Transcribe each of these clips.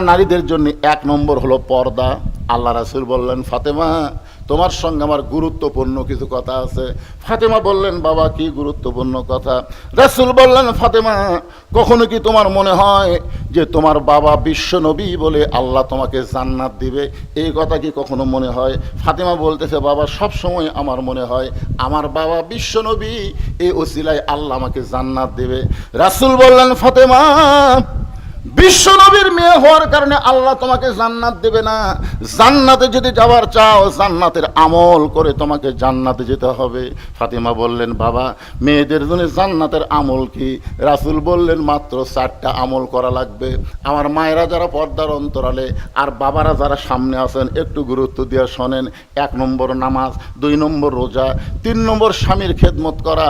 নারীদের জন্য এক নম্বর হলো পর্দা। আল্লাহ রাসূল বললেন, ফাতেমা তোমার সঙ্গে আমার গুরুত্বপূর্ণ কিছু কথা আছে। ফাতেমা বললেন, বাবা কি গুরুত্বপূর্ণ কথা? রাসূল বললেন, ফাতেমা কখনো কি তোমার মনে হয় যে তোমার বাবা বিশ্ব নবী বলে আল্লাহ তোমাকে জান্নাত দিবে? এই কথা কি কখনো মনে হয়? ফাতেমা বলতেছে, বাবা সব সময় আমার মনে হয় আমার বাবা বিশ্ব নবী, এই ওসিলায় আল্লাহ আমাকে জান্নাত দেবে। রাসূল বললেন, ফাতেমা বিশ্ব নবীর মেয়ে হওয়ার কারণে আল্লাহ তোমাকে জান্নাত দেবে না। জান্নাতে যদি যাওয়ার চাও জান্নাতের আমল করে তোমাকে জান্নাতে যেতে হবে। ফাতেমা বললেন, বাবা মেয়েদের জন্য জান্নাতের আমল কি? রাসূল বললেন, মাত্র 4টা আমল করা লাগবে। আমার মায়েরা যারা পর্দার অন্তরালে আর বাবারা যারা সামনে আছেন একটু গুরুত্ব দিয়ে শোনেন। 1 নম্বর নামাজ, 2 নম্বর রোজা, 3 নম্বর স্বামীর খেদমত করা।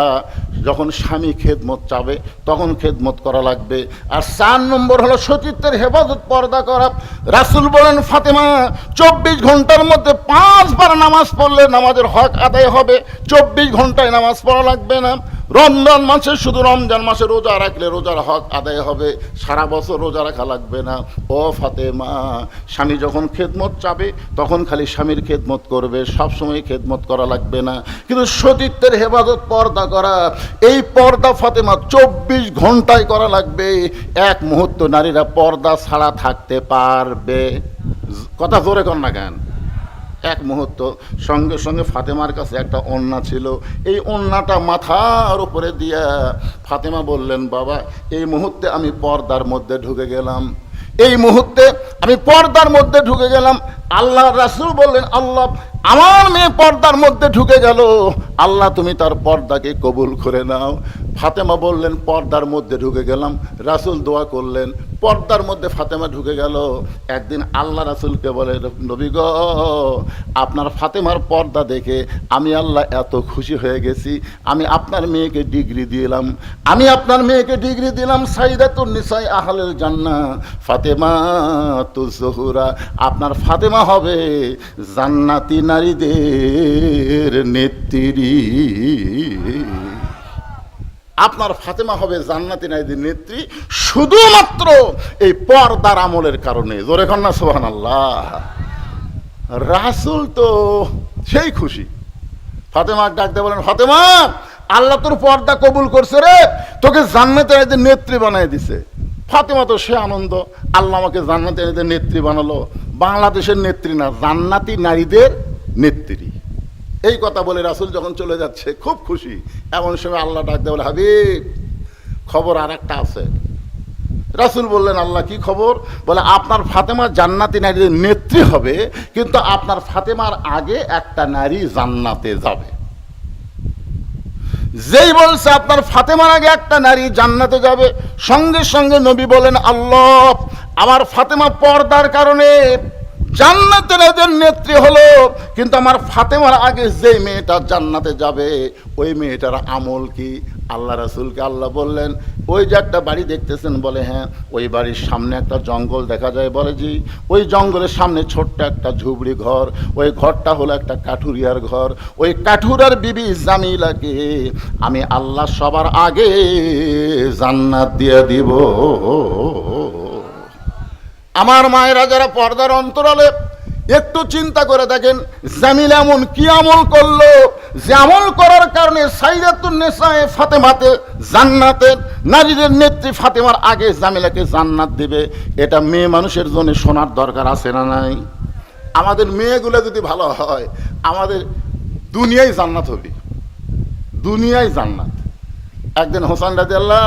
যখন স্বামী খেদমত চাবে তখন খেদমত করা লাগবে। আর 4 নম্বর হলো সতীত্বের হেফাজত, পর্দা করা। রাসূল বলেন, ফাতেমা 24 ঘন্টার মধ্যে 5 বার নামাজ পড়লে নামাজের হক আদায় হবে। 24 ঘন্টায় নামাজ পড়া লাগবে না। রমজান মাসে শুধু রমজান মাসে রোজা রাখলে রোজার হক আদায় হবে, সারা বছর রোজা রাখা লাগবে না। ও ফাতেমা, স্বামী যখন খেদমত চাবে তখন খালি স্বামীর খেদমত করবে, সবসময় খেদমত করা লাগবে না। কিন্তু সতীত্বের হেফাজত, পর্দা করা, এই পর্দা ফাতেমা 24 ঘন্টায় করা লাগবে। এক মুহূর্ত নারীরা পর্দা ছাড়া থাকতে পারবে? কথা জোরে কর না কেন? এক মুহূর্ত। সঙ্গে সঙ্গে ফাতেমার কাছে একটা ওড়না ছিল, এই ওড়নাটা মাথার উপরে দিয়া ফাতেমা বললেন, বাবা এই মুহূর্তে আমি পর্দার মধ্যে ঢুকে গেলাম, এই মুহূর্তে আমি পর্দার মধ্যে ঢুকে গেলাম। আল্লাহ রাসূল বললেন, আল্লাহ আমার মেয়ে পর্দার মধ্যে ঢুকে গেল, আল্লাহ তুমি তার পর্দাকে কবুল করে নাও। ফাতেমা বললেন, পর্দার মধ্যে ঢুকে গেলাম। রাসূল দোয়া করলেন, পর্দার মধ্যে ফাতেমা ঢুকে গেল। একদিন আল্লাহ রাসূলকে বলে, নবী গো আপনার ফাতেমার পর্দা দেখে আমি আল্লাহ এত খুশি হয়ে গেছি, আমি আপনার মেয়েকে ডিগ্রি দিলাম, আমি আপনার মেয়েকে ডিগ্রি দিলাম সাইয়্যিদাতুন নিসাই আহলিল জান্নাহ ফাতেমা তুজহুরা। আপনার ফাতেমা হবে জান্নাতি নারীদের নেত্রী। আপনার ফাতেমা হবে জান্নাতি নারীদের নেত্রী শুধুমাত্র এই পর্দার আমলের কারণে। জোরে কন্যা সুবহানাল্লাহ। রাসূল তো সেই খুশি। ফাতেমা ডাকতে বলেন, ফাতেমা আল্লাহ তোর পর্দা কবুল করছে রে, তোকে জান্নাতি নারীদের নেত্রী বানায় দিছে। ফাতেমা তো সে আনন্দ, আল্লাহ আমাকে জান্নাতি নারীদের নেত্রী বানালো। বাংলাদেশের নেত্রী না, জান্নাতি নারীদের নেত্রী। এই কথা বলে রাসূল যখন চলে যাচ্ছে খুব খুশি। এমন সময় আল্লাহ ডাকতে বলে, হাবিব খবর আর একটা আছে। রাসূল বললেন, আল্লাহ কি খবর? বলে, আপনার ফাতেমা জান্নাতি নারীদের নেত্রী হবে, কিন্তু আপনার ফাতেমার আগে একটা নারী জান্নাতে যাবে। যেই বলছে আপনার ফাতেমার আগে একটা নারী জান্নাতে যাবে, সঙ্গে সঙ্গে নবী বলেন, আল্লাহ আমার ফাতেমা পর্দার কারণে জান্নাতে নারীদের নেত্রী হলো, কিন্তু আমার ফাতেমার আগে যে মেয়েটা জান্নাতে যাবে ওই মেয়েটার আমল কি? আল্লাহ রাসূলকে আল্লাহ বললেন, ওই যে একটা বাড়ি দেখতেছেন? বলে হ্যাঁ। ওই বাড়ির সামনে একটা জঙ্গল দেখা যায়? বলে জি। ওই জঙ্গলের সামনে ছোট্ট একটা ঝুপড়ি ঘর, ওই ঘরটা হলো একটা কাঠুরিয়ার ঘর। ওই কাঠুরার বিবি জামিলাকে আমি আল্লাহ সবার আগে জান্নাত দিয়ে দিব। আমার মায়েরা যারা পর্দার অন্তরালে একটু চিন্তা করে দেখেন, জামিল এমন কি আমল করলো যে আমল করার কারণে সাইয়্যিদাতুন নিসায়ে ফাতেমাতে জান্নাতের নারীদের নেত্রী ফাতেমার আগে জামিলাকে জান্নাত দিবে। এটা মেয়ে মানুষের জন্য শোনার দরকার আছে না নাই? আমাদের মেয়েগুলো যদি ভালো হয় আমাদের দুনিয়ায় জান্নাত হবে, দুনিয়ায় জান্নাত। একদিন হোসেন রাদিয়াল্লাহ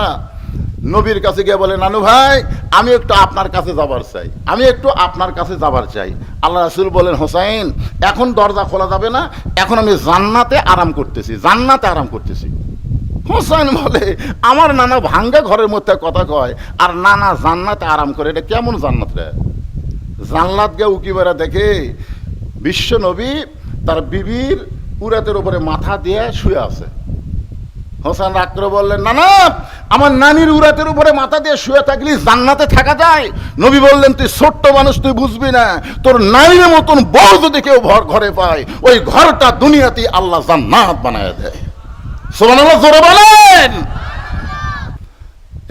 নবীর কাছে গিয়ে বলে, নানু ভাই আমি একটু আপনার কাছে যাবার চাই, আমি একটু আপনার কাছে যাবার চাই। আল্লাহ রাসূল বলেন, হোসেন এখন দরজা খোলা যাবে না, এখন আমি জান্নাতে আরাম করতেছি, জান্নাতে আরাম করতেছি। হোসেন বলে, আমার নানা ভাঙ্গা ঘরের মধ্যে কথা কয় আর নানা জান্নাতে আরাম করে, এটা কেমন জান্নাত রে? জান্নাত গে উকি বেড়া দেখে বিশ্ব নবী তার বিবির উরাতের উপরে মাথা দিয়ে শুয়ে আছে। হোসেন রাগ করে বললেন, না না আমার নানির উরাতের উপরে মাথা দিয়ে শুয়ে থাকলে জান্নাতে থাকা যায়? নবী বললেন, তুই ছোট্ট মানুষ, তুই বুঝবি না, তোর নানির মতন বউ যদি কেউ ঘরে পায় ওই ঘরটা দুনিয়াতে আল্লাহ জান্নাত বানায় দেয়। সুবহানাল্লাহ জোরে বলেন।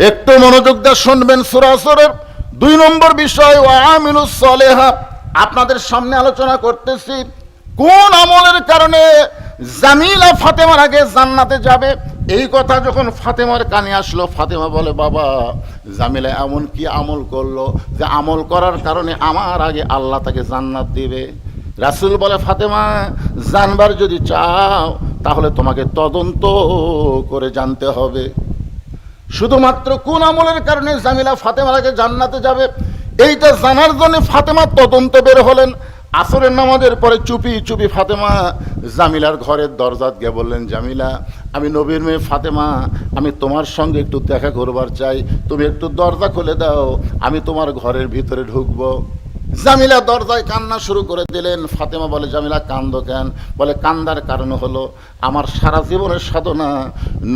একটু মনোযোগ দিয়ে শুনবেন। সূরা আসরের দুই নম্বর বিষয় ওয়া আমিলুস সালিহাত, আপনাদের সামনে আলোচনা করতেছি কোন আমলের কারণে জামিলা ফাতেমার আগে জান্নাতে যাবে। এই কথা যখন ফাতেমার কানে আসলো, ফাতেমা বলে বাবা জামিলা এমন কি আমল করলো যে আমল করার কারণে আমার আগে আল্লাহ তাকে জান্নাত দিবে। রাসূল বলে ফাতেমা জানবার যদি চাও তাহলে তোমাকে তদন্ত করে জানতে হবে। শুধুমাত্র কোন আমলের কারণে জামিলা ফাতেমার আগে জান্নাতে যাবে এইটা জানার জন্য ফাতেমা তদন্ত বের হলেন। আসরের নামাজের পরে চুপি চুপি ফাতেমা জামিলার ঘরের দরজাত গিয়ে বললেন, জামিলা আমি নবীর মেয়ে ফাতেমা, আমি তোমার সঙ্গে একটু দেখা করবার চাই, তুমি একটু দরজা খুলে দাও, আমি তোমার ঘরের ভিতরে ঢুকবো। জামিলা দরজায় কান্না শুরু করে দিলেন। ফাতেমা বলে জামিলা কান্দো কেন? বলে কান্দার কারণ হলো আমার সারা জীবনের সাধনা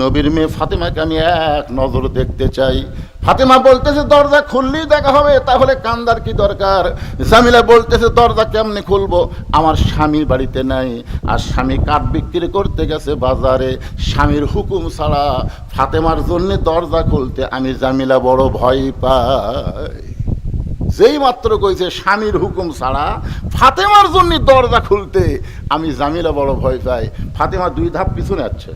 নবীর মেয়ে ফাতেমাকে আমি এক নজর দেখতে চাই। ফাতেমা বলতেছে দরজা খুললেই দেখা হবে, তাহলে কান্দার কি দরকার? জামিলা বলতেছে দরজা কেমনে খুলবো, আমার স্বামী বাড়িতে নাই, আর স্বামী কাঠ বিক্রি করতে গেছে বাজারে, স্বামীর হুকুম ছাড়া ফাতেমার জন্য দরজা খুলতে আমি জামিলা বড় ভয় পাই। যেই মাত্র কইছে স্বামীর হুকুম ছাড়া ফাতেমার জন্য দরজা খুলতে আমি জামিলা বড় ভয় পাই, ফাতেমা দুই ধাপ পিছনে আছে,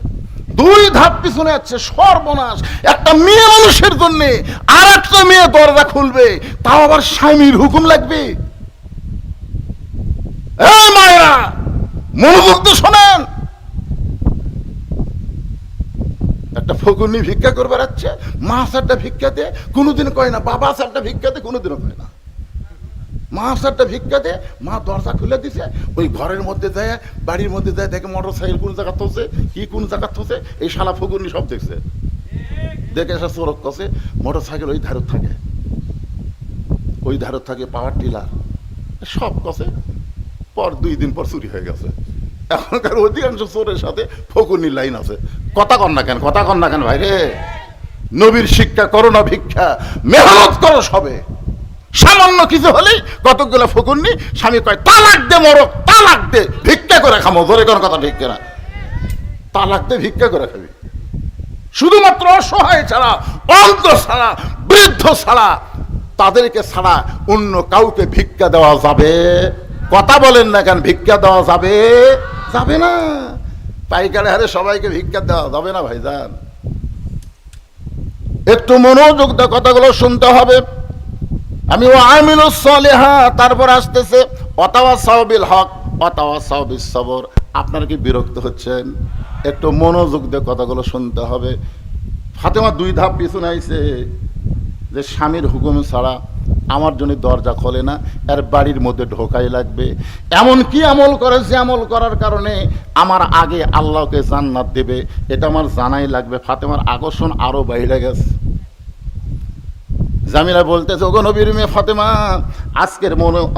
দুই ধাপ পিছনে আছে। সর্বনাশ, একটা মেয়ে মানুষের জন্য আর একটা মেয়ে দরজা খুলবে, তাও আবার স্বামীর হুকুম লাগবে। এই মায়েরা মনোযোগ দিয়ে শোনেন, একটা ফকুনি ভিক্ষা করবে যাচ্ছে, মা সারটা ভিক্ষা দে, কোনোদিন কয় না বাবা সারটা ভিক্ষা দে, কোনোদিনও কয় না মা সারটা ভিক্ষা দে। মা দরজা খুলে দিছে, ওই ঘরের মধ্যে যায়, বাড়ির মধ্যে যায়, দেখে মোটর সাইকেল কোন জায়গা থসে, কি কোন জায়গা থসে, এই শালা ফকুনি সব দেখছে, দেখে এসে চোরক কষে মোটর সাইকেল ওই ধারত থাকে, ওই ধারত থাকে পাওয়ার টিলার সব কষে। পর 2 দিন পর চুরি হয়ে গেছে। এখনকার অধিকাংশ চোরের সাথে ফকুনির লাইন আছে। কথা কন না কেন, কথা কন না কেন ভাই রে? নবীর শিক্ষা করো না ভিক্ষা, মেহনত করো সবে। সামান্য কিছু হলেই কতগুলো ফকুনি, স্বামী কয় তালাক দে মরক, তালাক দে, ভিক্ষা করে খামো। ধরে কোন কথা ঠিক না, তালাক দে ভিক্ষা করে খাবি। শুধুমাত্র অসহায় ছাড়া, অন্ধ ছাড়া, বৃদ্ধ ছাড়া, তাদেরকে ছাড়া অন্য কাউকে ভিক্ষা দেওয়া যাবে? কথা বলেন না কেন? ভিক্ষা দেওয়া যাবে? যাবে না। পাইকারি হারে সবাইকে ভিক্ষা দেওয়া যাবে না ভাইজান। একটু মনোযোগ দিয়ে কথাগুলো শুনতে হবে। আমি ও আমিলুস সালিহাত, তারপর আসতেছে ওয়াতাওয়াসাউ বিল হক ওয়াতাওয়াসাউ বিস সবর। আপনারা কি বিরক্ত হচ্ছেন? একটু মনোযোগ দিয়ে কথাগুলো শুনতে হবে। ফাতেমা 2 ধাপ পিছনে আইছে যে স্বামীর হুকুম ছাড়া আমার জন্য দরজা খোলে না, এর বাড়ির মধ্যে ঢোকাই লাগবে। এমন কি আমল করে যে আমল করার কারণে আমার আগে আল্লাহকে জান্নাত দেবে, এটা আমার জানাই লাগবে। ফাতেমার আকর্ষণ আরো বাইরে গেছে। জামিলা বলতেছে ওগো নবীর মেয়ে ফাতেমা, আজকের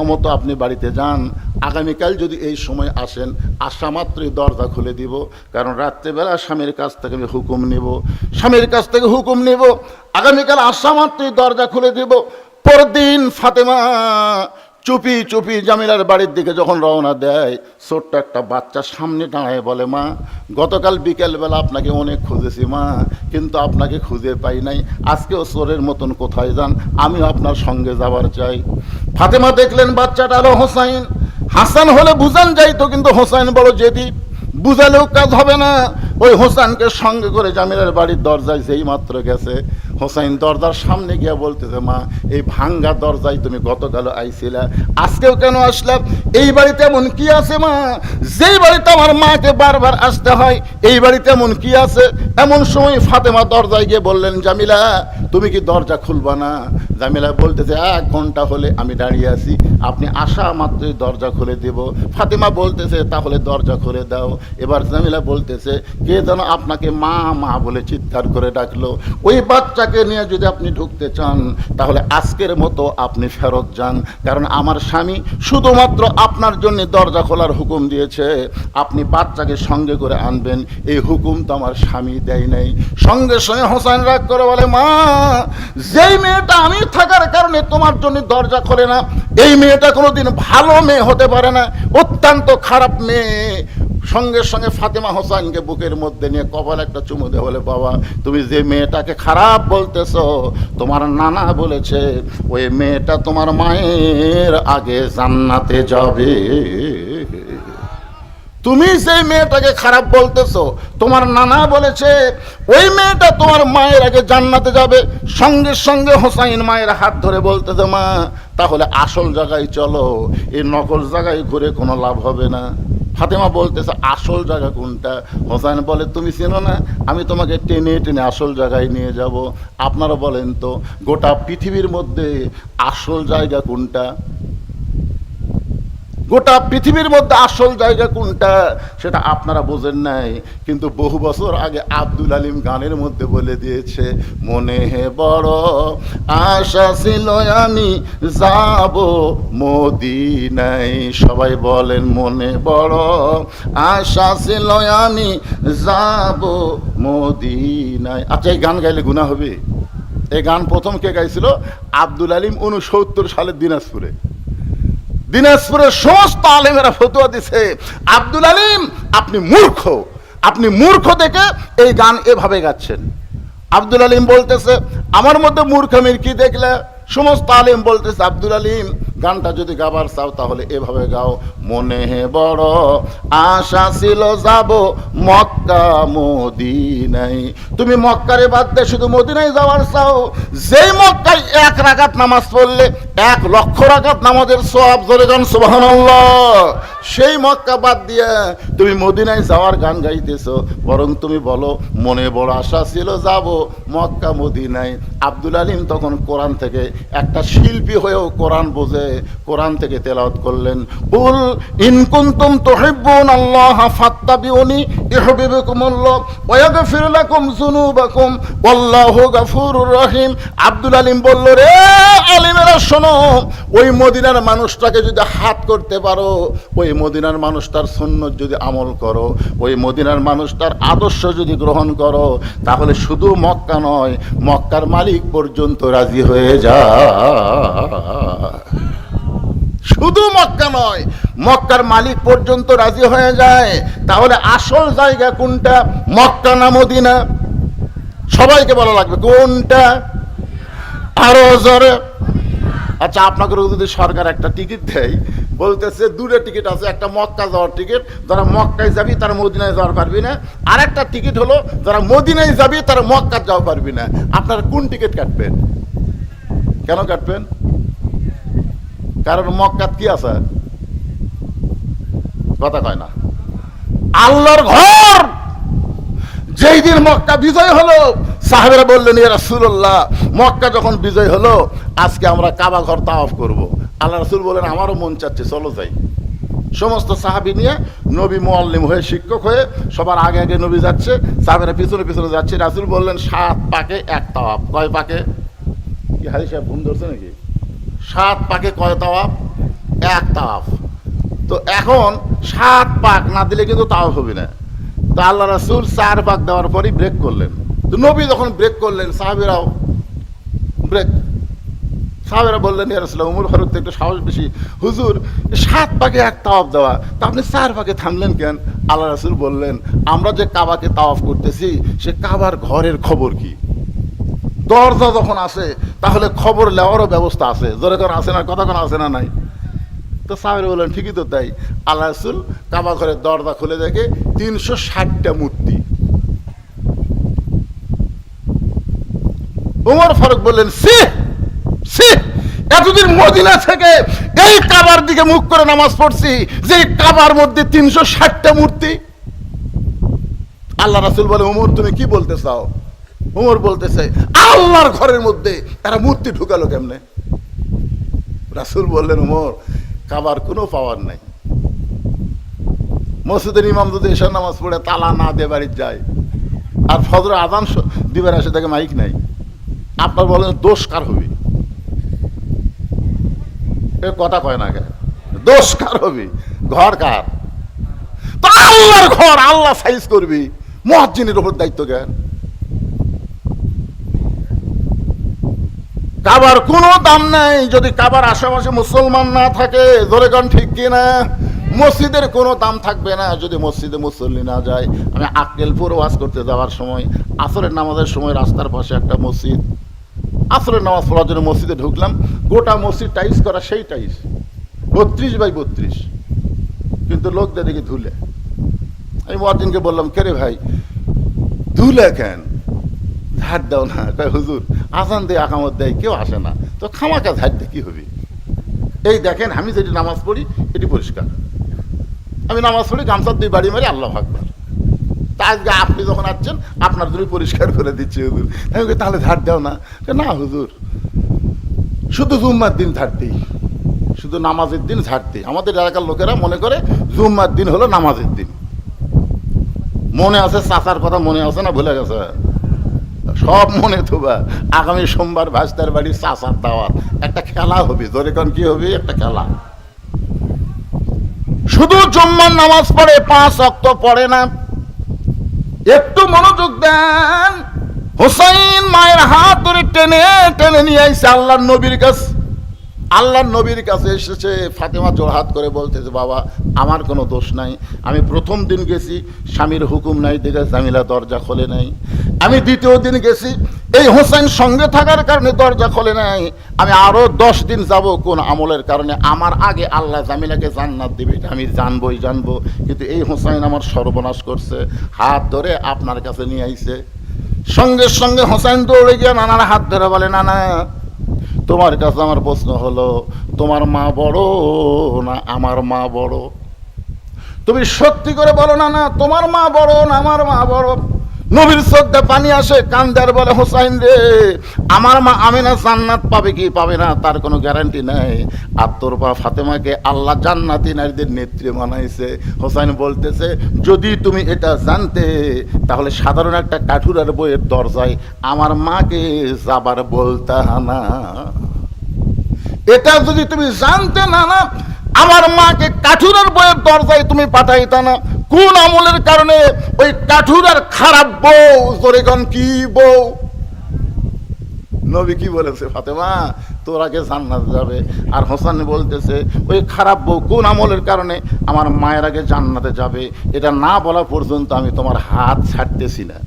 মতো আপনি বাড়িতে যান, আগামীকাল যদি এই সময় আসেন, আসা মাত্রই দরজা খুলে দিব, কারণ রাত্রেবেলা স্বামীর কাছ থেকে আমি হুকুম নিব, স্বামীর কাছ থেকে হুকুম নিব, আগামীকাল আসা মাত্রই দরজা খুলে দিব। পরদিন ফাতেমা চুপি চুপি জামিলার বাড়ির দিকে যখন রওনা দেয়, ছোট্ট একটা বাচ্চা সামনে দাঁড়ায় বলে মা গতকাল বিকেলবেলা আপনাকে অনেক খুঁজেছি মা, কিন্তু আপনাকে খুঁজে পাই নাই, আজকেও চোরের মতন কোথায় যান, আমিও আপনার সঙ্গে যাবার চাই। ফাতেমা দেখলেন বাচ্চাটা হলো হোসাইন। হাসান হলে বুঝান যাইতো, কিন্তু হোসাইন বড় জেদি, বুঝালেও কাজ হবে না। ওই হোসাইনকে সঙ্গে করে জামিলার বাড়ির দরজায় যেই মাত্র গেছে, হোসাইন দরজার সামনে গিয়ে বলতেছে মা এই ভাঙ্গা দরজায় তুমি গতকাল আইছিলা, আজকেও কেন আসলাম? এই বাড়িতে এমন কি আছে মা, যেই বাড়িতে আমার মাকে বারবার আসতে হয়, এই বাড়িতে এমন কি আছে? এমন সময় ফাতেমা দরজায় গিয়ে বললেন জামিলা তুমি কি দরজা খুলবা না? জামিলা বলতেছে 1 ঘন্টা হলে আমি দাঁড়িয়ে আছি, আপনি আসা মাত্রই দরজা খুলে দেব। ফাতেমা বলতেছে তাহলে দরজা খুলে দাও। এবার জামিলা বলতেছে কে যেন আপনাকে মা মা বলে চিৎকার করে ডাকলো, ওই বাচ্চাকে নিয়ে যদি আপনি ঢুকতে চান তাহলে আজকের মতো আপনি ফেরত যান, কারণ আমার স্বামী শুধুমাত্র আপনার জন্য দরজা খোলার হুকুম দিয়েছে, আপনি বাচ্চাকে সঙ্গে করে আনবেন, এই হুকুম তো আমার স্বামী দেয় নাই। সঙ্গে সঙ্গে হোসেন রাগ করে বলে মা যেই মেয়েটা আমি থাকার কারণে তোমার জন্য দরজা খোলে না, এই মেয়েটা কোনোদিন ভালো মেয়ে হতে পারে না, অত্যন্ত খারাপ মেয়ে। সঙ্গে সঙ্গে ফাতেমা হোসেনকে বুকের মধ্যে নিয়ে কপাল একটা চুমু দিয়ে বলে, বাবা তুমি যে মেয়েটাকে খারাপ বলতেছো, তোমার নানা বলেছে ওই মেয়েটা তোমার মায়ের আগে জান্নাতে যাবে। তুমি সেই মেয়েটাকে খারাপ বলতেছো, তোমার নানা বলেছে ওই মেয়েটা তোমার মায়ের আগে জান্নাতে যাবে। সঙ্গে সঙ্গে হোসাইন মায়ের হাত ধরে বলতেছে, মা তাহলে আসল জায়গায় চলো, এই নকল জায়গায় ঘুরে কোনো লাভ হবে না। ফাতেমা বলতেছে, আসল জায়গা কোনটা? হোসাইন বলে, তুমি চেনো না, আমি তোমাকে টেনে টেনে আসল জায়গায় নিয়ে যাব। আপনারা বলেন তো, গোটা পৃথিবীর মধ্যে আসল জায়গা কোনটা? গোটা পৃথিবীর মধ্যে আসল জায়গা কোনটা সেটা আপনারা বোঝেন নাই, কিন্তু বহু বছর আগে আব্দুল আলিম গানের মধ্যে বলে দিয়েছে, মনে বড় আশা ছিল আমি যাব মদিনায়। সবাই বলেন, মনে বড় আশা ছিল আমি যাব মদিনায়। আচ্ছা, এই গান গাইলে গুনাহ হবে? এই গান প্রথম কে গাইছিল? আব্দুল আলিম 69 সালের দিনাজপুরে। দিনাজপুরের সমস্ত আলেমেরা ফতোয়া দিছে, আব্দুল আলিম আপনি মূর্খ, আপনি মূর্খ দেখে এই গান এভাবে গাচ্ছেন। আব্দুল আলিম বলতেছে, আমার মধ্যে মূর্খামির কি দেখলে? সমস্ত আলেম বলতেছে, আব্দুল আলিম গানটা যদি গাবার চাও তাহলে এভাবে গাও, মনে বড় আশা ছিল যাব মক্কা মদিনায়। তুমি মক্কারে বাদ দিয়ে শুধু মদিনায় যাওয়ার চাও, যেই মক্কায় 1 রাকাত নামাজ পড়লে 1 লক্ষ রাকাত নামাজের সওয়াব, জোরে গান সুবহানাল্লাহ, সেই মক্কা বাদ দিয়ে তুমি মদিনায় যাওয়ার গান গাইতেছো। বরং তুমি বলো, মনে বড় আশা ছিল যাব মক্কা মদিনায়। আব্দুল আলিম তখন কোরআন থেকে, একটা শিল্পী হয়েও কোরআন বোঝে, কোরআন থেকে তেলাওয়াত করলেন, কুল ইন কুনতুম তুহিব্বুনাল্লাহ ফাত্তাবিউনি ইউহিব্বুকুমুল্লাহ ওয়া ইয়াগফির লাকুম যুনুবাকুম ওয়াল্লাহু গফুরুর রহিম। আব্দুল আলিম বলল, রে আলিমেরা শোনো, ওই মদিনার মানুষটাকে যদি হাত করতে পারো, ওই মদিনার মানুষটার সুন্নত যদি আমল করো, ওই মদিনার মানুষটার আদর্শ যদি গ্রহণ করো, তাহলে শুধু মক্কা নয়, মক্কার মালিক পর্যন্ত রাজি হয়ে যায়। শুধু মক্কা নয়, মক্কার মালিক পর্যন্ত রাজি হয়ে যায়। তাহলে আসল জায়গা কোনটা, মক্কা না মদিনা? সবাইকে বলা লাগবে কোনটা, আরো জোরে। আচ্ছা, আপনাকে যদি সরকার একটা টিকিট দেয়, বলতেছে 2টা টিকিট আছে, একটা মক্কা যাওয়ার টিকিট, যারা মক্কায় যাবি তারা মদিনায় যাওয়ার পারবি না, আর একটা টিকিট হলো যারা মদিনায় যাবি তারা মক্কা যাওয়া পারবি না। আপনারা কোন টিকিট কাটবেন? কেন কাটবেন? কারণ মক্কাত কি আছে? কথা কয় না, আল্লাহর ঘর। যেই দিন মক্কা বিজয় হলো, সাহাবেরা বললেন, ইয়া রাসূলুল্লাহ, মক্কা যখন বিজয় হলো, আজকে আমরা কাবা ঘর তাওয়াফ করব। আল্লাহ রাসূল বলেন, আমারও মন চাচ্ছে, চলো যাই। সমস্ত সাহাবী নিয়ে নবী মুআল্লিম হয়ে, শিক্ষক হয়ে সবার আগে আগে নবী যাচ্ছে, সাহাবেরা পিছনে পিছনে যাচ্ছে। রাসূল বললেন, 7 পাকে 1 তাওয়াফ। কয় পাকে? কি হাজি সাহেব ভুল ধরছে নাকি? 7 পাকে কয় তাওয়াফ? 1 তাওয়াফ। তো এখন 7 পাক না দিলে কিন্তু তাওয়াফ হবে না। তো আল্লাহ রাসূল 4 পাক দেওয়ার পরই ব্রেক করলেন। তো নবী যখন ব্রেক করলেন, সাহাবীরাও ব্রেক। সাহাবীরা বললেন, ইয়া রাসূলুল্লাহ, উমর ফারুক তো একটু সাহস বেশি, হুজুর 7 পাকে 1 তাওয়াফ দেওয়া, তা আপনি 4 পাকে থামলেন কেন? আল্লাহ রাসূল বললেন, আমরা যে কাবাকে তাওয়াফ করতেছি, সে কাবার ঘরের খবর কি? দরজা যখন আসে তাহলে খবর নেওয়ারও ব্যবস্থা আছে, জোরে করে আসে না, কথা কোনো আসে না নাই? তো সাহাবীরা বললেন, ঠিকই তো তাই। আল্লাহ রাসূল কাবা ঘরের দরজা খুলে দেখে 360টা মূর্তি। উমর ফারুক বললেন, সি সি, এতদিন মদিনা থেকে এই কাবার দিকে মুখ করে নামাজ পড়ছি, যে কাবার মধ্যে 360টা মূর্তি। আল্লাহ রাসূল বলে, উমর তুমি কি বলতে চাও? উমর বলতেছে, আল্লাহর ঘরের মধ্যে তারা মূর্তি ঢুকালো কেমনে? রাসূল বললেন, উমর, কাবার কোনো পাওয়ার নাই। মসজিদের ইমাম যদি এশার নামাজ পড়ে তালা না দিয়ে বাড়ি যায়, আর ফজর আযান দিবার আসে তাকে মাইক নাই, আপনার বলেন দোষ কার হবে? কথা কয় না, দোষ কার হবে? ঘর কার? তো আল্লাহর ঘর, আল্লাহ সাইজ করবি, মুয়াজ্জিনের উপর দায়িত্ব জ্ঞান। কাবার কোনো দাম নাই যদি কাবার আশেপাশে মুসলমান না থাকে, ধরে গান ঠিক কিনা? মসজিদের কোনো দাম থাকবে না যদি মসজিদে মুসল্লি না যায়। আমি আক্কেলপুর ওয়াজ করতে যাওয়ার সময় আসরের নামাজের সময় রাস্তার পাশে একটা মসজিদ, আসরের নামাজ পড়ার জন্য মসজিদে ঢুকলাম, গোটা মসজিদ টাইস করা, সেই টাইস 32x32, কিন্তু লোকদের দেখি ধুলে। আমি মুয়াজ্জিনকে বললাম, কে রে ভাই ধুলে কেন, ঝাড় দাও না। কয় হুজুর আজান দিয়ে আকামত দেয়, কেউ আসে না, তো খামাকা ঝাড় দিয়ে কি হবে। এই দেখেন আমি যেটি নামাজ পড়ি এটি পরিষ্কার, আমি নামাজ পড়ি গামছা দুই বাড়ি মারি আল্লাহু আকবার। তা আজকে আপনি যখন আসছেন আপনার জন্য পরিষ্কার করে দিচ্ছি হুজুর। আমি বলি, তাহলে ঝাড় দাও না। না হুজুর, শুধু জুম্মার দিন ঝাড় দিই, শুধু নামাজের দিন ঝাড় দিই। আমাদের এলাকার লোকেরা মনে করে জুম্মার দিন হলো নামাজের দিন। মনে আছে চাচার কথা, মনে আছে না ভুলে গেছে? সব মনে থুবা। আগামী সোমবার ভাস্তার বাড়ির চাচার দাওয়াত, একটা খেলা হবে। জোরে কোন কি হবে? একটা খেলা। শুধু জুম্মার নামাজ পড়ে, 5 ওয়াক্ত পড়ে না। একটু মনোযোগ দেন। হুসাইন মায়ের হাত ধরে টেনে টেনে নিয়ে আইছে আল্লাহর নবীর কাছে। আল্লাহর নবীর কাছে এসেছে, ফাতেমা জোড়হাত করে বলতেছে, বাবা আমার কোনো দোষ নাই, আমি প্রথম দিন গেছি স্বামীর হুকুম নাই দেখে জামিলা দরজা খোলে নাই, আমি দ্বিতীয় দিন গেছি এই হোসেন সঙ্গে থাকার কারণে দরজা খোলে নাই, আমি আরো 10 দিন যাব কোন আমলের কারণে, আমার আগে আল্লাহ জামিলাকে জান্নাত দিবে এটা আমি জানবই জানবো, কিন্তু এই হোসেন আমার সর্বনাশ করছে। হাত ধরে আপনার কাছে নিয়ে আইছে। সঙ্গে সঙ্গে হোসেন দৌড়ে গিয়ে নানার হাত ধরে বলে, নানা তোমার কাছে আমার প্রশ্ন হলো, তোমার মা বড় না আমার মা বড়? তুমি সত্যি করে বলো না, না তোমার মা বড় না আমার মা বড়? নবীর চোখে পানি আসে, কান্দার বলে, হোসাইন রে আমার মা আমিনা জান্নাত পাবে কি পাবে না তার কোনো গ্যারান্টি নাই, আর তোর মা ফাতেমাকে আল্লাহ জান্নাতি নারীদের নেত্রী বানাইছে। হোসাইন বলতেছে, যদি তুমি এটা জানতে তাহলে সাধারণ একটা কাঠুরার বইয়ের দরজায় আমার মাকে যাবার বলতা না। এটা যদি তুমি জানতে না, না আমার মাকে কাঠুরার বইয়ের দরজায় তুমি পাঠাইতা না। কোন আমলের কারণে? ওই কাঠুরার খারাপ বউ। জোরে কোন কি বউ? নবী কি বলেছে? ফাতেমা তোর আগে জান্নাত যাবে। আর হোসেন বলতেছে, ওই খারাপ বউ কোন আমলের কারণে আমার মায়ের আগে জান্নাতে যাবে, এটা না বলা পর্যন্ত আমি তোমার হাত ছাড়তেছি না।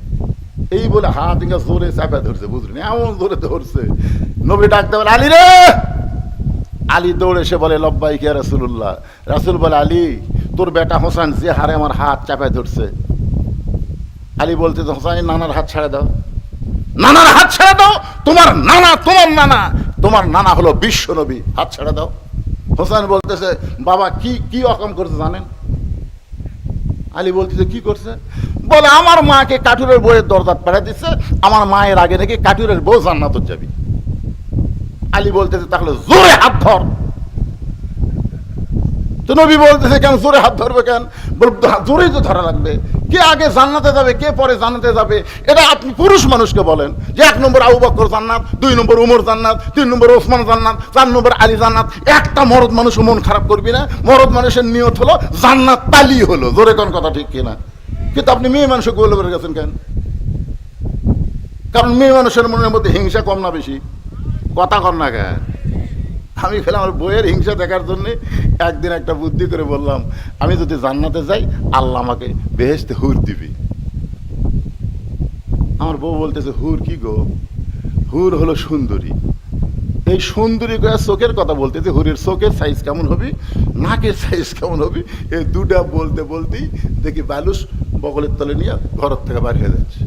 এই বলে হাত ইঙ্গা জোরে চাপা ধরছে, বুঝলেন? এমন জোরে ধরছে। নবী ডাকতে বলে, আলী রে। আলী দৌড়ে এসে বলে, লব্বাইক ইয়া রাসূলুল্লাহ। রাসূল বলে, আলী তোর বেটা হোসেন যে হারে আমার হাত চাপায় ধরছে। আলী বলতে, হোসেন নানার হাত ছেড়ে দাও, নানার হাত ছেড়ে দাও, তোমার নানা তোমার নানা হলো বিশ্ব নবী, হাত ছেড়ে দাও। হোসেন বলতেছে, বাবা কি কি অকাম করছে জানেন? আলী বলতেছে, কি করছে? বলে, আমার মাকে কাঠুরের বউয়ের দরজা পাঠিয়ে দিচ্ছে, আমার মায়ের আগে নাকি কাঠুরের বউ জান্নাতে যাবি। আলী বলতেছে, তাহলে জোরে হাত ধর। তো নবী বলতেছে, কেন জোরে হাত ধরবে কেন? জোরেই তো ধরা লাগবে। কে আগে জান্নাতে যাবে, কে পরে জান্নাতে যাবে, এটা আপনি পুরুষ মানুষকে বলেন যে 1 নম্বর আবু বকর জান্নাত, 2 নম্বর উমর জান্নাত, 3 নম্বর ওসমান জান্নাত, 4 নম্বর আলী জান্নাত। একটা মরদ মানুষ মন খারাপ করবি না। মরদ মানুষের নিয়ত হলো জান্নাত তালি হলো। জোরে কোন কথা ঠিক কিনা? কিন্তু আপনি মেয়ে মানুষকে গোল করে গেছেন কেন? কারণ মেয়ে মানুষের মনের মধ্যে হিংসা কম না বেশি? কথা কর না কেন? আমি খেলাম আমার বইয়ের হিংসা দেখার জন্য একদিন একটা বুদ্ধি করে বললাম, আমি যদি জান্নাতে যাই আল্লাহ আমাকে বেহেশতে হুর দিবি। আমার বউ বলতেছে, হুর কি গো? হুর হলো সুন্দরী। এই সুন্দরী করে চোখের কথা বলতেছে, হুরের চোখের সাইজ কেমন হবে, নাকের সাইজ কেমন হবে, এই দুটা বলতে বলতেই দেখি বালুস বগলের তলে নিয়ে ঘরের থেকে বাইরে হয়ে যাচ্ছে।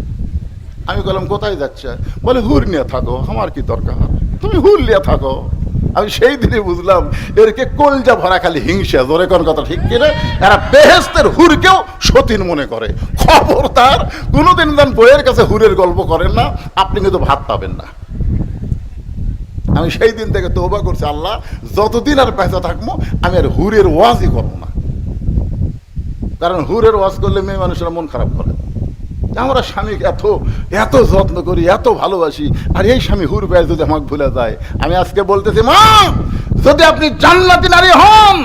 আমি বললাম, কোথায় যাচ্ছে? বলে, হুর নিয়ে থাকো, আমার কি দরকার, তুমি হুর নিয়ে থাকো। আমি সেই দিনে বুঝলাম এরকে কলজা ভরা খালি হিংসা। জোরে কোন কথা ঠিক কিনা? এরা বেহেশতের হুরকেও সতীন মনে করে। খবরদার কোনোদিন যেন বইয়ের কাছে হুরের গল্প করেন না, আপনি কিন্তু ভাত পাবেন না। আমি সেই দিন থেকে তওবা করছি, আল্লাহ যতদিন আর বেঁচে থাকবো আমি আর হুরের ওয়াজই করবো না। কারণ হুরের ওয়াজ করলে মেয়ে মানুষেরা মন খারাপ করে। আমরা স্বামীকে এত এত যত্ন করি, এত ভালোবাসি, আর এই স্বামী হুর পেয়ে যদি আমাকে ভুলে যায়। আমি আজকে বলতেছি, মা যদি আপনি জান্নাতি নারী হন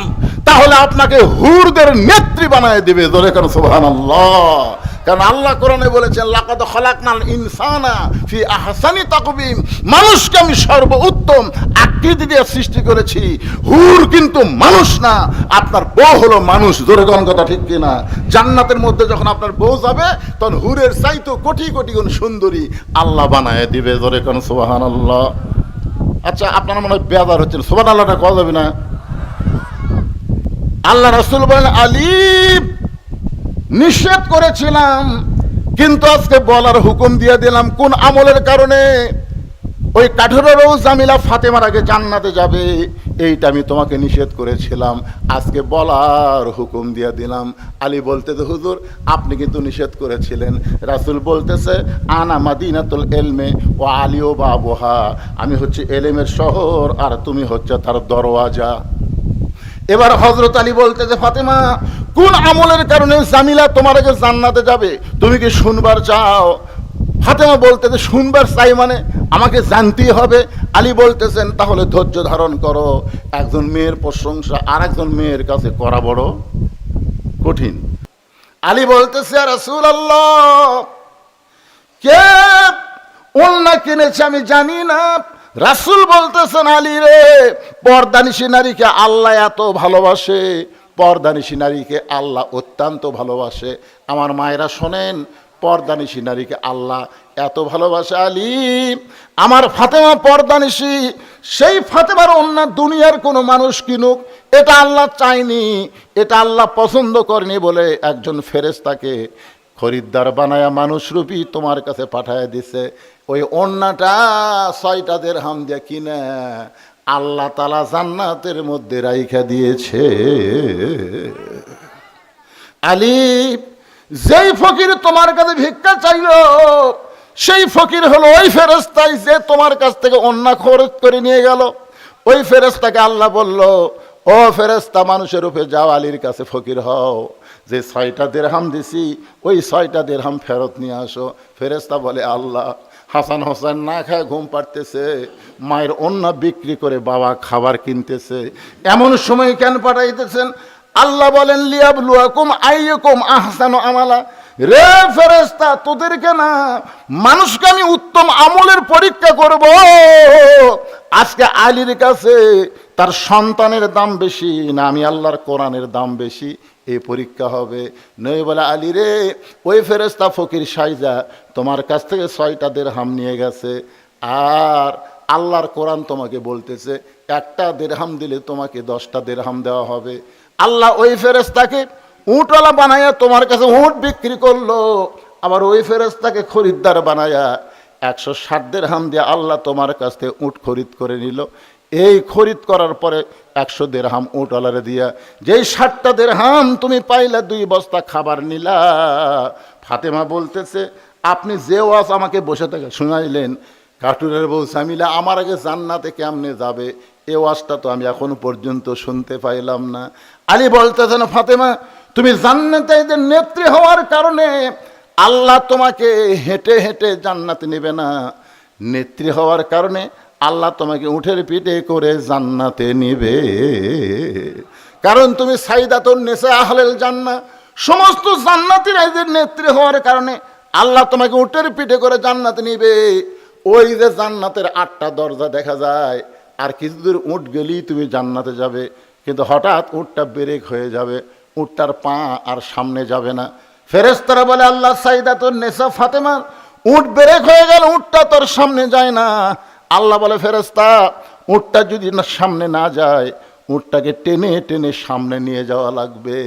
তাহলে আপনাকে হুরদের নেত্রী বানায় দিবে। জোরে কর সুবহানাল্লাহ। কারণ আল্লাহ কোরআনে বলেছেন লাকাদ খালাকনাল ইনসানা ফি আহসানি তাকবীম, মানুষকে আমি সর্বোত্তম আকৃতি দিয়ে সৃষ্টি করেছি। হুর কিন্তু মানুষ না, আপনার বউ হলো মানুষ। জোরে কোন কথা ঠিক কিনা? জান্নাতের মধ্যে যখন আপনার বউ যাবে তখন হুরের চাইতো কোটি কোটি গুণ সুন্দরী আল্লাহ বানায় দিবে। জোরে কোন সুবহানাল্লাহ। আচ্ছা, আপনারা মনে হয় বেজার হচ্ছেন, সুবহানাল্লাহটা কওয়া যাবে না? আল্লাহ রাসূল বলেন আলী নিষেধ করেছিলাম, কিন্তু আজকে বলার হুকুম দিয়ে দিলাম। কোন আমলের কারণে? ওই কাঠুরেরও জামিলা ফাতেমার আগে জান্নাতে যাবে, এইটা আমি তোমাকে নিষেধ করেছিলাম, আজকে বলার হুকুম দিয়ে দিলাম। আলী বলতেছে হুজুর আপনি কিন্তু নিষেধ করেছিলেন। রাসূল বলতেছে আনা মাদিনাতুল ইলমে ও আলী ও বাবুহা, আমি হচ্ছে এলেমের শহর আর তুমি হচ্ছে তার দরওয়াজা। এবার হযরত আলী বলতেছে ফাতেমা কোন আমলের কারণে জামিলা তোমার আগে জান্নাতে যাবে, তুমি কি শুনবার চাও? ফাতেমা বলতেছে শুনবার চাই মানে আমাকে জানতেই হবে। আলী বলতেছেন তাহলে ধৈর্য ধারণ করো, একজন মেয়ের প্রশংসা আর একজন মেয়ের কাছে করা বড় কঠিন। আলী বলতেছে ইয়া রাসূলুল্লাহ কে ওন্না কিনেছে আমি জানি না। রাসূল বলতেছেন আলী রে, পর্দানিশী নারীকে আল্লাহ এত ভালোবাসে, পর্দানিশী নারীকে আল্লাহ অত্যন্ত ভালোবাসে। আমার মায়েরা শোনেন, পর্দানিশী নারীকে আল্লাহ এত ভালোবাসে আলী। আমার ফাতেমা পর্দানিশী, সেই ফাতেমার অন্য দুনিয়ার কোনো মানুষ কিনুক, এটা আল্লাহ চায়নি, এটা আল্লাহ পছন্দ করেনি বলে একজন ফেরেশতাকে খরিদ্দার বানায়া মানুষরূপী তোমার কাছে পাঠায় দিছে। ওই ওন্নাটা 6টা দিরহাম দিয়ে কিনে আল্লাহ তাআলা জান্নাতের মধ্যে রাইখা দিয়েছে। আলী যেই ফকির তোমার কাছে ভিক্ষা চাইলো, সেই ফকির হলো ওই ফেরেশতাই যে তোমার কাছ থেকে ওন্না খরচ করে নিয়ে গেল। ওই ফেরেশতাকে আল্লাহ বলল ও ফেরেশতা মানুষের রূপে যাও, আলীর কাছে ফকির হও, যে 6টা দিরহাম দিছি ওই 6টা দিরহাম ফেরত নিয়ে আসো। ফেরেশতা বলে আল্লাহ হাসান হোসেন না খায় ঘুম পাড়তেছে, মায়ের ওন্না বিক্রি করে বাবা খাবার কিনতেছে, এমন সময় কেন পাঠাইতেছেন? আল্লাহ বলেন লিয়াবলুয়াকুম আইয়ুকুম আহসানু আমালা, রে ফেরেশতা তোদেরকে না মানুষকে আমি উত্তম আমলের পরীক্ষা করব। আজকে আলীর কাছে তার সন্তানের দাম বেশি না আমি আল্লাহর কোরআনের দাম বেশি, এই পরীক্ষা হবে। নই বলে আলী রে ওই ফেরেশতা ফকির সাইজা তোমার কাছ থেকে 6টা দিরহাম নিয়ে গেছে, আর আল্লাহর কোরআন তোমাকে বলতেছে একটা দিরহাম দিলে তোমাকে 10টা দিরহাম দেওয়া হবে। আল্লাহ ওই ফেরেশতাকে উটওয়ালা বানায়া তোমার কাছে উট বিক্রি করলো, আবার ওই ফেরেশতাকে খরিদ্দার বানায়া 160 দিরহাম দিয়ে আল্লাহ তোমার কাছ থেকে উট খরিদ করে নিল। এই খরিদ করার পরে 100 দিরহাম উটওয়ালারে দিয়া যেই 60টা দিরহাম তুমি পাইলা 2 বস্তা খাবার নিলা। ফাতেমা বলতেছে আপনি যে ওয়াজ আমাকে বসে থেকে শুনাইলেন, কাটুরের বউ জামিলা আমার আগে জান্নাতে কেমনে যাবে, এ ওয়াজটা তো আমি এখনো পর্যন্ত শুনতে পাইলাম না। আলী বলতেছেন ফাতেমা তুমি জান্নাতে নেত্রী হওয়ার কারণে আল্লাহ তোমাকে হেঁটে হেঁটে জান্নাতে নেবে না, নেত্রী হওয়ার কারণে আল্লাহ তোমাকে উঠের পিঠে করে জান্নাতে নিবে। কারণ তুমি সাইদাতুন নিসা আহলেল জান্নাহ, সমস্ত জান্নাতীরা এদের নেত্রী হওয়ার কারণে আল্লাহ তোমাকে উঠের পিঠে করে জান্নাতে নিবে। ওই যে জান্নাতের 8টা দরজা দেখা যায়, আর কিছু দূর উঠ গেলেই তুমি জান্নাতে যাবে, কিন্তু হঠাৎ উটটা ব্রেক হয়ে যাবে, উটটার পা আর সামনে যাবে না। ফেরেশতারা বলে আল্লাহ সাইদাতুন নিসা ফাতেমা উট ব্রেক হয়ে গেল, উটটা তোর সামনে যায় না। আল্লাহ বলে ফেরেশতা উটটা যদি না সামনে না যায়, উটটাকে টেনে টেনে সামনে নিয়ে যাওয়া লাগবে।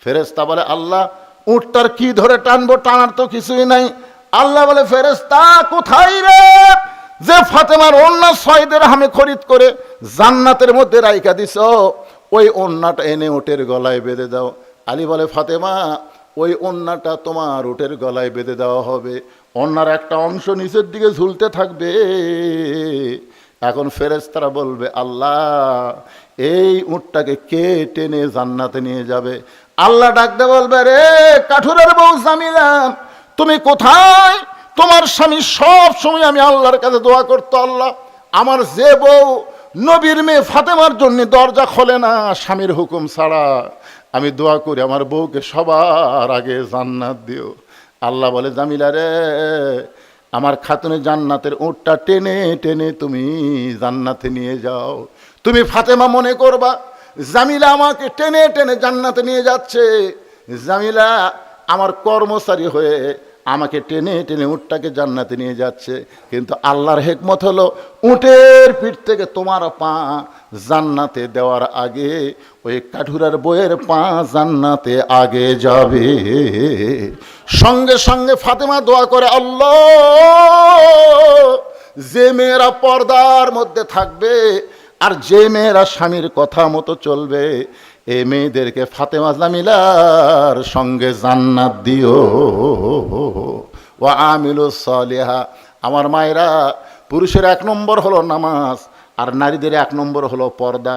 ফেরেশতা বলে আল্লাহ উটটার কি ধরে টানবো, টানার তো কিছুই নাই। আল্লাহ বলে ফেরেশতা কোথায় রে যে ফাতেমার ওন্না 6 দিরহামে খরিদ করে জান্নাতের মধ্যে রাইখা দিছ, ওই ওন্নাটা এনে উটের গলায় বেঁধে দাও। আলী বলে ফাতেমা ওই ওন্নাটা তোমার উটের গলায় বেঁধে দেওয়া হবে, ওন্নার একটা অংশ নিচের দিকে ঝুলতে থাকবে। এখন ফেরেশতারা বলবে আল্লাহ এই উটটাকে কে টেনে জান্নাতে নিয়ে যাবে? আল্লাহ ডাকতে বলবে রে কাঠুরের বউ জামিলা তুমি কোথায়? তোমার স্বামী সব সময় আমি আল্লাহর কাছে দোয়া করতো, আল্লাহ আমার যে বউ নবীর মেয়ে ফাতেমার জন্য দরজা খোলে না স্বামীর হুকুম ছাড়া, আমি দোয়া করি আমার বউকে সবার আগে জান্নাত দিও। আল্লাহ বলে জামিলা রে, আমার খাতুনে জান্নাতের উটটা টেনে টেনে তুমি জান্নাতে নিয়ে যাও। তুমি ফাতেমা মনে করবা জামিলা আমাকে টেনে টেনে জান্নাতে নিয়ে যাচ্ছে, জামিলা আমার কর্মচারী হয়ে আমাকে টেনে টেনে উটটাকে জান্নাতে নিয়ে যাচ্ছে। কিন্তু আল্লাহর হিকমত হলো উটের পিঠ থেকে তোমার পা জান্নাতে দেওয়ার আগে ওই কাঠুরার বইয়ের পা জান্নাতে আগে যাবে। সঙ্গে সঙ্গে ফাতেমা দোয়া করে, আল্লাহ, যে মেয়েরা পর্দার মধ্যে থাকবে আর যে মেয়েরা স্বামীর কথা মতো চলবে, এই মেয়েদেরকে ফাতেমা জামিলার সঙ্গে জান্নাত দিও। ওয়া আমিলুস সালিহা। আমার মায়েরা, পুরুষের 1 নম্বর হলো নামাজ আর নারীদের 1 নম্বর হলো পর্দা।